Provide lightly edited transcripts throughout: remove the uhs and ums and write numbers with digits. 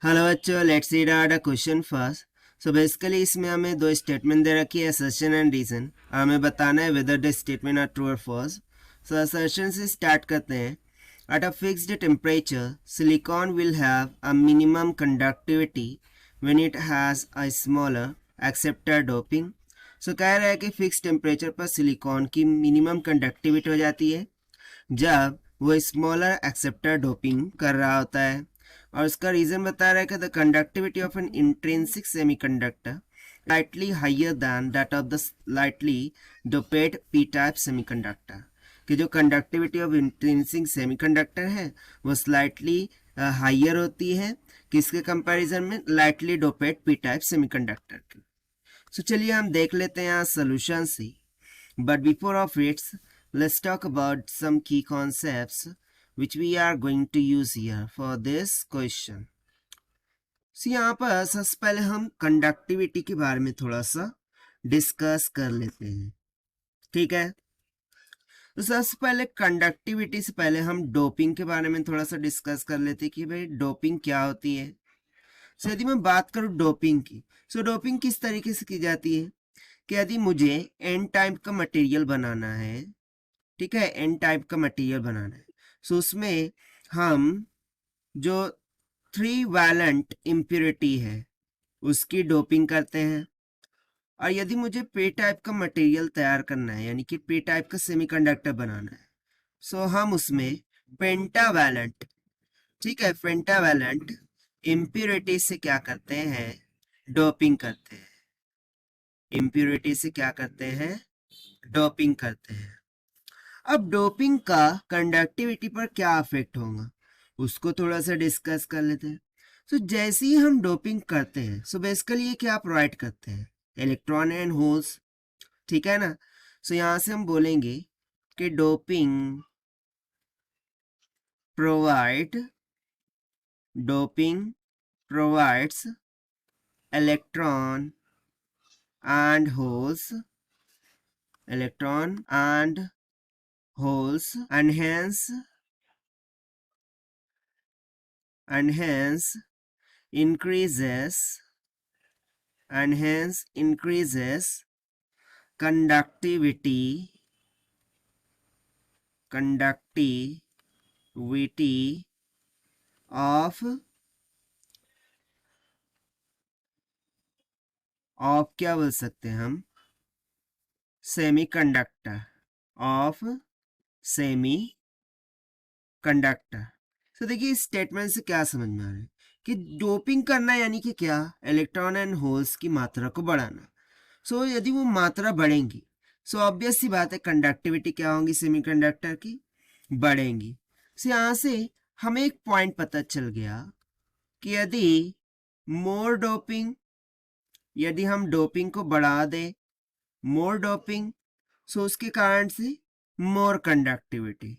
Hello बच्चों, let's read out the question first. So basically इसमें हमें दो स्टेटमेंट दे रखी है, असर्शन एंड रीजन, और हमें बताना है whether the statement are true और फॉल्स। सो असर्शन से स्टार्ट करते हैं। At a fixed temperature silicon will have a minimum conductivity when it has a smaller acceptor doping. So कह रहा है कि फिक्स टेम्परेचर पर सिलिकॉन की मिनिमम कंडक्टिविटी हो जाती है जब वो स्मॉलर एक्सेप्टर डोपिंग कर रहा होता है। और उसका रीजन बता रहा है कि the conductivity of N intrinsic semiconductor slightly higher than that of the slightly doped p-type semiconductor, कि जो कंडक्टिविटी ऑफ इंट्रिंसिक सेमीकंडक्टर है वो स्लाइटली हाइयर होती है किसके कंपैरिजन में, lightly doped p type semiconductor के। सो चलिए हम देख लेते हैं यहाँ सोल्यूशन से। But before of its let's talk about some key concepts which we are going to use here for this question. So यहाँ पर सबसे पहले हम कंडक्टिविटी के बारे में थोड़ा सा डिस्कस कर लेते हैं, ठीक है। तो सबसे पहले कंडक्टिविटी से पहले हम डोपिंग के बारे में थोड़ा सा डिस्कस कर लेते हैं कि भाई डोपिंग क्या होती है। सो यदि मैं बात करूँ डोपिंग की, सो डोपिंग किस तरीके से की जाती है कि यदि मुझे एन टाइप का मटेरियल बनाना है, ठीक है, एन टाइप का मटेरियल बनाना है, सो उसमें हम जो 3 वैलेंट इम्प्योरिटी है उसकी डोपिंग करते हैं। और यदि मुझे पे टाइप का मटेरियल तैयार करना है, यानी कि पे टाइप का सेमीकंडक्टर बनाना है, सो हम उसमें पेंटावैलेंट, ठीक है, पेंटावैलेंट इम्प्योरिटी से क्या करते हैं, डोपिंग करते हैं। इम्प्योरिटी से क्या करते हैं, डोपिंग करते हैं। अब डोपिंग का कंडक्टिविटी पर क्या इफेक्ट होगा उसको थोड़ा सा डिस्कस कर लेते हैं। सो जैसे ही हम डोपिंग करते हैं, सो बेसिकली ये क्या प्रोवाइड करते हैं, इलेक्ट्रॉन एंड होल्स, ठीक है ना। सो यहां से हम बोलेंगे कि doping provides electron and holes, and hence increases conductivity of क्या बोल सकते हैं हम, सेमीकंडक्टर, तो देखिए इस स्टेटमेंट से क्या समझ में आ रहा है कि डोपिंग करना यानी कि क्या, इलेक्ट्रॉन एंड होल्स की मात्रा को बढ़ाना। सो यदि वो मात्रा बढ़ेंगी, सो ऑब्वियस सी बात है कंडक्टिविटी क्या होगी सेमीकंडक्टर की, बढ़ेंगी। सो यहाँ से हमें एक पॉइंट पता चल गया कि यदि हम डोपिंग को बढ़ा दें, मोर डोपिंग, सो उसके कारण से मोर कंडक्टिविटी,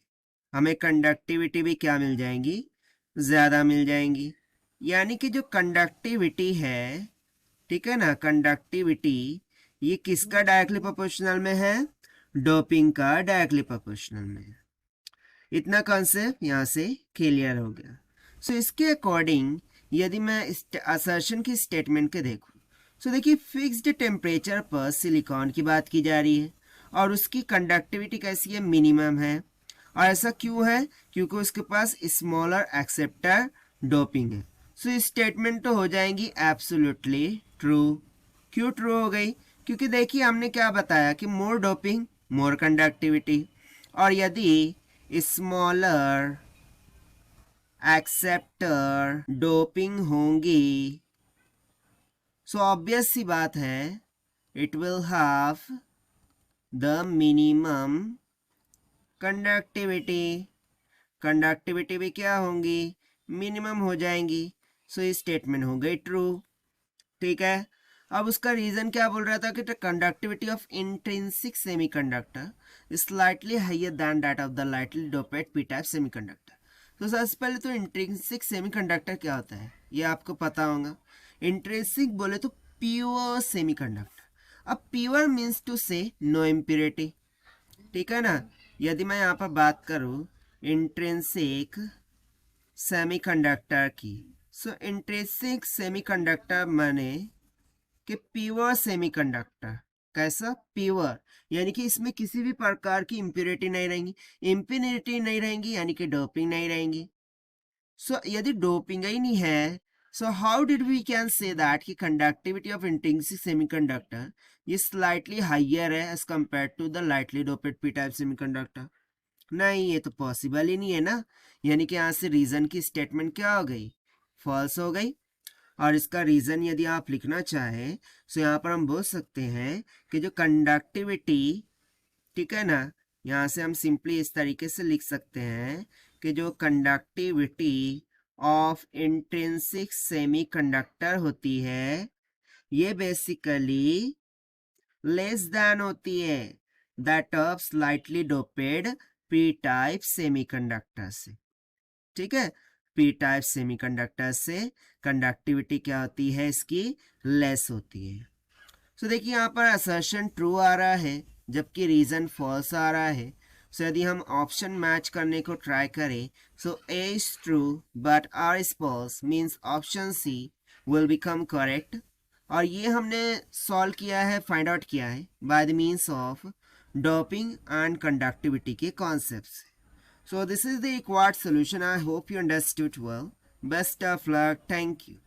हमें कंडक्टिविटी भी क्या मिल जाएंगी, ज्यादा मिल जाएंगी। यानी कि जो कंडक्टिविटी है, ठीक है ना, कंडक्टिविटी ये किसका डायरेक्टली प्रोपोर्शनल में है, डोपिंग का डायरेक्टली प्रोपोर्शनल में है। इतना कॉन्सेप्ट यहाँ से क्लियर हो गया। सो इसके अकॉर्डिंग यदि मैं असर्शन की स्टेटमेंट के देखूं, सो देखिए फिक्स्ड टेम्परेचर पर सिलिकॉन की बात की जा रही है और उसकी कंडक्टिविटी कैसी है, मिनिमम है। और ऐसा क्यों है, क्योंकि उसके पास स्मॉलर एक्सेप्टर डोपिंग है। सो इस स्टेटमेंट तो हो जाएंगी एब्सोल्युटली ट्रू। क्यों ट्रू हो गई, क्योंकि देखिए हमने क्या बताया कि मोर डोपिंग मोर कंडक्टिविटी, और यदि स्मॉलर एक्सेप्टर डोपिंग होंगी, सो ऑब्वियस सी बात है it will have the minimum conductivity भी क्या होंगी, मिनिमम हो जाएंगी। सो ये स्टेटमेंट हो गई ट्रू, ठीक है। अब उसका रीजन क्या बोल रहा था कि the conductivity of intrinsic semiconductor slightly higher than that of the lightly doped p type semiconductor. तो सबसे पहले तो इंट्रिंसिक सेमीकंडक्टर क्या होता है ये आपको पता होगा। इंट्रिंसिक बोले तो प्योर सेमीकंडक्टर। अब प्योर मीन्स टू से नो इम्प्योरिटी, ठीक है ना। यदि मैं यहाँ पर बात करूँ इंट्रिंसिक सेमीकंडक्टर की, सो इंट्रिंसिक सेमीकंडक्टर माने कि प्योर सेमीकंडक्टर। कैसा? प्योर, यानी कि इसमें किसी भी प्रकार की इम्प्योरिटी नहीं रहेंगी। इम्प्योरिटी नहीं रहेंगी यानी कि डोपिंग नहीं रहेंगी। सो यदि डोपिंग ही नहीं है, so how did we can say that कि कंडक्टिविटी ऑफ इंट्रिंसिक सेमीकंडक्टर ये स्लाइटली हाइयर है as compare to the lightly doped p type semiconductor? नहीं, ये तो पॉसिबल ही नहीं है ना। यानी कि यहाँ से रीजन की स्टेटमेंट क्या हो गई? फॉल्स हो गई। और इसका रीजन यदि आप लिखना चाहें तो यहाँ पर हम बोल सकते हैं कि जो कंडक्टिविटी, ठीक है ना, यहाँ से हम सिंपली इस तरीके से लिख सकते हैं कि जो कंडक्टिविटी ऑफ इंट्रिंसिक सेमीकंडक्टर होती है ये बेसिकली लेस देन होती है that of slightly doped p type semiconductor से। ठीक है, पी टाइप सेमीकंडक्टर से कंडक्टिविटी क्या होती है? इसकी लेस होती है। सो देखिए यहाँ पर असर्शन ट्रू आ रहा है जबकि रीजन फॉल्स आ रहा है। सो यदि हम ऑप्शन मैच करने को ट्राई करें, so A is true but R is false means option C will become correct. और ये हमने सॉल्व किया है, फाइंड आउट किया है by the means of doping and conductivity के concept. So this is the required solution. I hope you understood well. Best of luck. Thank you.